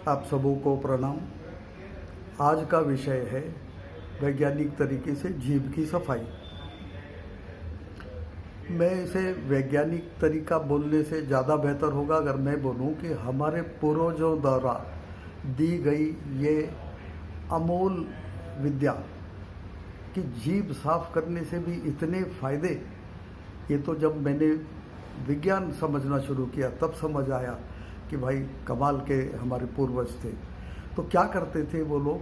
आप सबों को प्रणाम। आज का विषय है वैज्ञानिक तरीके से जीभ की सफाई। मैं इसे वैज्ञानिक तरीका बोलने से ज़्यादा बेहतर होगा अगर मैं बोलूं कि हमारे पूर्वजों द्वारा दी गई ये अमूल विद्या कि जीभ साफ करने से भी इतने फायदे। ये तो जब मैंने विज्ञान समझना शुरू किया तब समझ आया कि भाई कमाल के हमारे पूर्वज थे। तो क्या करते थे वो लोग,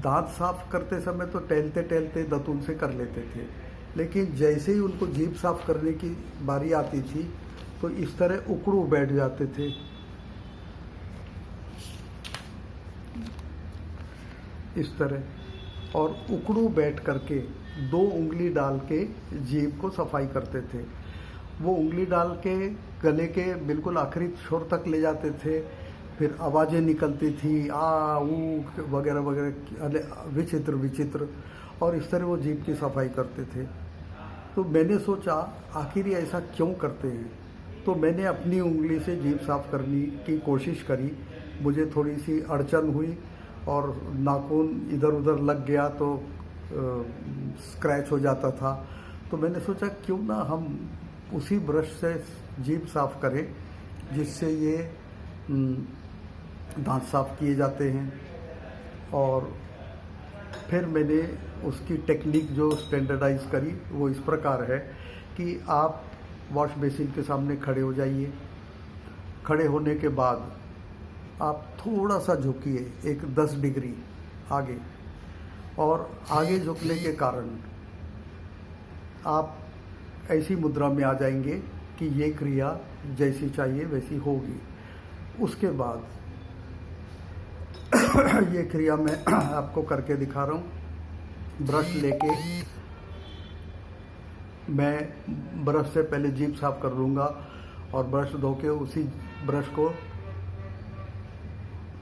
दांत साफ करते समय तो टहलते टहलते दातून से कर लेते थे, लेकिन जैसे ही उनको जीभ साफ करने की बारी आती थी तो इस तरह उकड़ू बैठ जाते थे। इस तरह और उकड़ू बैठ करके 2 उंगली डाल के जीभ को सफाई करते थे। वो उंगली डाल के गले के बिल्कुल आखिरी छोर तक ले जाते थे, फिर आवाज़ें निकलती थी आ ऊ वगैरह वगैरह विचित्र विचित्र, और इस तरह वो जीभ की सफाई करते थे। तो मैंने सोचा आखिर ये ऐसा क्यों करते हैं, तो मैंने अपनी उंगली से जीभ साफ करने की कोशिश करी। मुझे थोड़ी सी अड़चन हुई और नाखून इधर उधर लग गया तो स्क्रैच हो जाता था। तो मैंने सोचा क्यों ना हम उसी ब्रश से जीभ साफ करें जिससे ये दांत साफ किए जाते हैं। और फिर मैंने उसकी टेक्निक जो स्टैंडर्डाइज करी वो इस प्रकार है कि आप वॉश बेसिन के सामने खड़े हो जाइए। खड़े होने के बाद आप थोड़ा सा झुकिए, एक 10 डिग्री आगे, और आगे झुकने के कारण आप ऐसी मुद्रा में आ जाएंगे कि ये क्रिया जैसी चाहिए वैसी होगी। उसके बाद ये क्रिया मैं आपको करके दिखा रहा हूँ। ब्रश लेके मैं ब्रश से पहले जीभ साफ कर लूँगा और ब्रश धो के उसी ब्रश को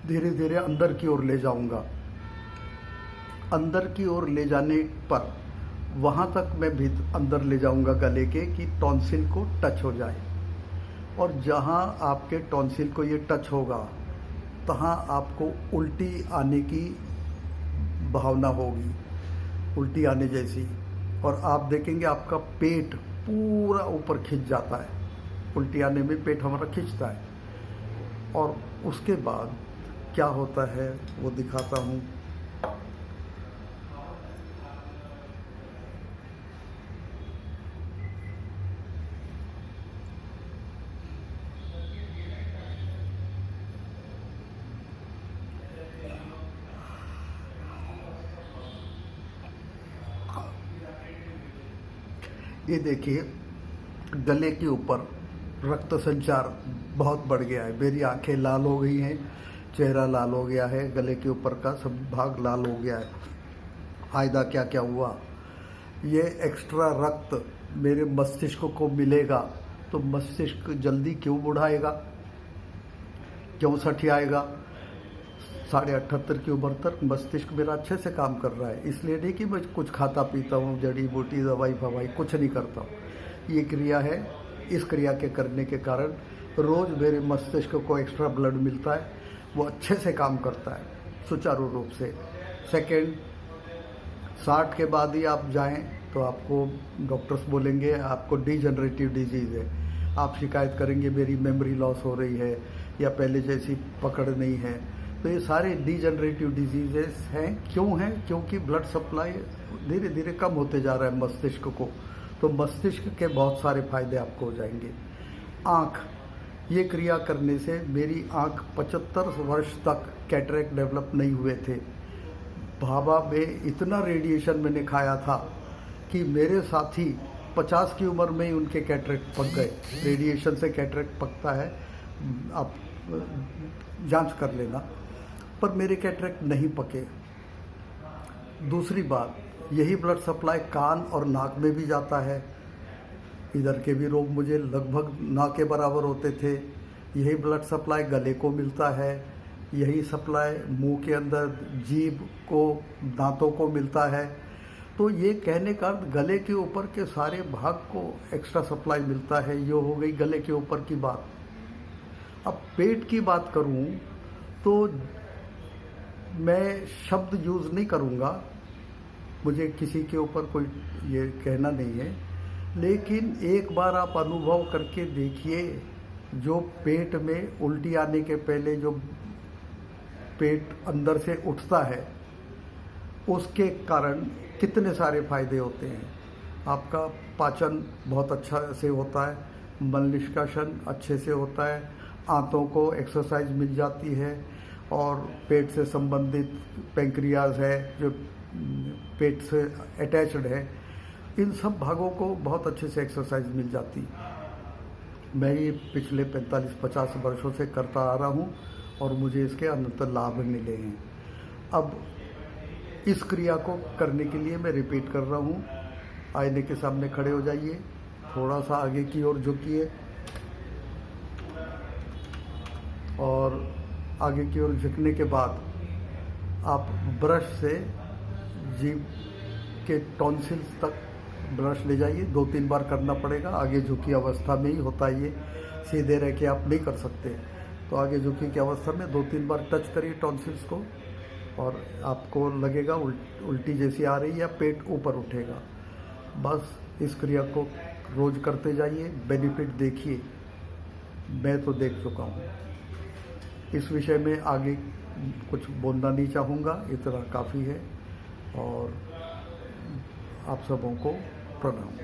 धीरे धीरे अंदर की ओर ले जाऊँगा। अंदर की ओर ले जाने पर वहाँ तक मैं भी अंदर ले जाऊँगा गले के कि टॉन्सिल को टच हो जाए, और जहाँ आपके टॉन्सिल को ये टच होगा तहाँ आपको उल्टी आने की भावना होगी, उल्टी आने जैसी, और आप देखेंगे आपका पेट पूरा ऊपर खिंच जाता है। उल्टी आने में पेट हमारा खिंचता है। और उसके बाद क्या होता है वो दिखाता हूँ। ये देखिए गले के ऊपर रक्त संचार बहुत बढ़ गया है, मेरी आंखें लाल हो गई हैं, चेहरा लाल हो गया है, गले के ऊपर का सब भाग लाल हो गया है। फायदा क्या क्या हुआ, ये एक्स्ट्रा रक्त मेरे मस्तिष्क को मिलेगा तो मस्तिष्क जल्दी क्यों बुढ़ाएगा, क्यों सठियाएगा। 78.5 की उम्र तक मस्तिष्क मेरा अच्छे से काम कर रहा है। इसलिए नहीं कि मैं कुछ खाता पीता हूँ, जड़ी बूटी दवाई फवाई कुछ नहीं करता हूँ। ये क्रिया है, इस क्रिया के करने के कारण रोज़ मेरे मस्तिष्क को एक्स्ट्रा ब्लड मिलता है, वो अच्छे से काम करता है सुचारू रूप से। सेकेंड, 60 के बाद ही आप जाएं तो आपको डॉक्टर्स बोलेंगे आपको डीजनरेटिव डिजीज़ है। आप शिकायत करेंगे मेरी मेमोरी लॉस हो रही है या पहले जैसी पकड़ नहीं है। तो ये सारे डीजनरेटिव डिजीजेस हैं। क्यों हैं? क्योंकि ब्लड सप्लाई धीरे धीरे कम होते जा रहा है मस्तिष्क को। तो मस्तिष्क के बहुत सारे फायदे आपको हो जाएंगे। आँख, ये क्रिया करने से मेरी आँख 75 वर्ष तक कैटरेक्ट डेवलप नहीं हुए थे। भाभा में इतना रेडिएशन मैंने खाया था कि मेरे साथी 50 की उम्र में ही उनके कैटरेक्ट पक गए। रेडिएशन से कैटरेक्ट पकता है, आप जांच कर लेना, पर मेरे कैटरेक्ट नहीं पके। दूसरी बात, यही ब्लड सप्लाई कान और नाक में भी जाता है। इधर के भी रोग मुझे लगभग ना के बराबर होते थे। यही ब्लड सप्लाई गले को मिलता है, यही सप्लाई मुंह के अंदर जीभ को, दांतों को मिलता है। तो ये कहने का अर्थ गले के ऊपर के सारे भाग को एक्स्ट्रा सप्लाई मिलता है। ये हो गई गले के ऊपर की बात। अब पेट की बात करूं तो मैं शब्द यूज़ नहीं करूँगा, मुझे किसी के ऊपर कोई ये कहना नहीं है, लेकिन एक बार आप अनुभव करके देखिए, जो पेट में उल्टी आने के पहले जो पेट अंदर से उठता है, उसके कारण कितने सारे फायदे होते हैं। आपका पाचन बहुत अच्छा से होता है, मल निष्कासन अच्छे से होता है, आंतों को एक्सरसाइज मिल जाती है, और पेट से संबंधित पैंक्रियाज है जो पेट से अटैच्ड है, इन सब भागों को बहुत अच्छे से एक्सरसाइज मिल जाती। मैं ये पिछले 45-50 वर्षों से करता आ रहा हूँ और मुझे इसके अनंत लाभ मिले हैं। अब इस क्रिया को करने के लिए मैं रिपीट कर रहा हूँ। आईने के सामने खड़े हो जाइए, थोड़ा सा आगे की ओर झुकिए और आगे की ओर झुकने के बाद आप ब्रश से जीभ के टॉन्सिल्स तक ब्रश ले जाइए। 2-3 बार करना पड़ेगा, आगे झुकी अवस्था में ही होता है ये, सीधे रह के आप नहीं कर सकते। तो आगे झुकी की अवस्था में 2-3 बार टच करिए टॉन्सिल्स को, और आपको लगेगा उल्टी जैसी आ रही है या पेट ऊपर उठेगा। बस इस क्रिया को रोज करते जाइए, बेनिफिट देखिए। मैं तो देख चुका हूँ। इस विषय में आगे कुछ बोलना नहीं चाहूँगा, इतना काफ़ी है। और आप सबों को प्रणाम।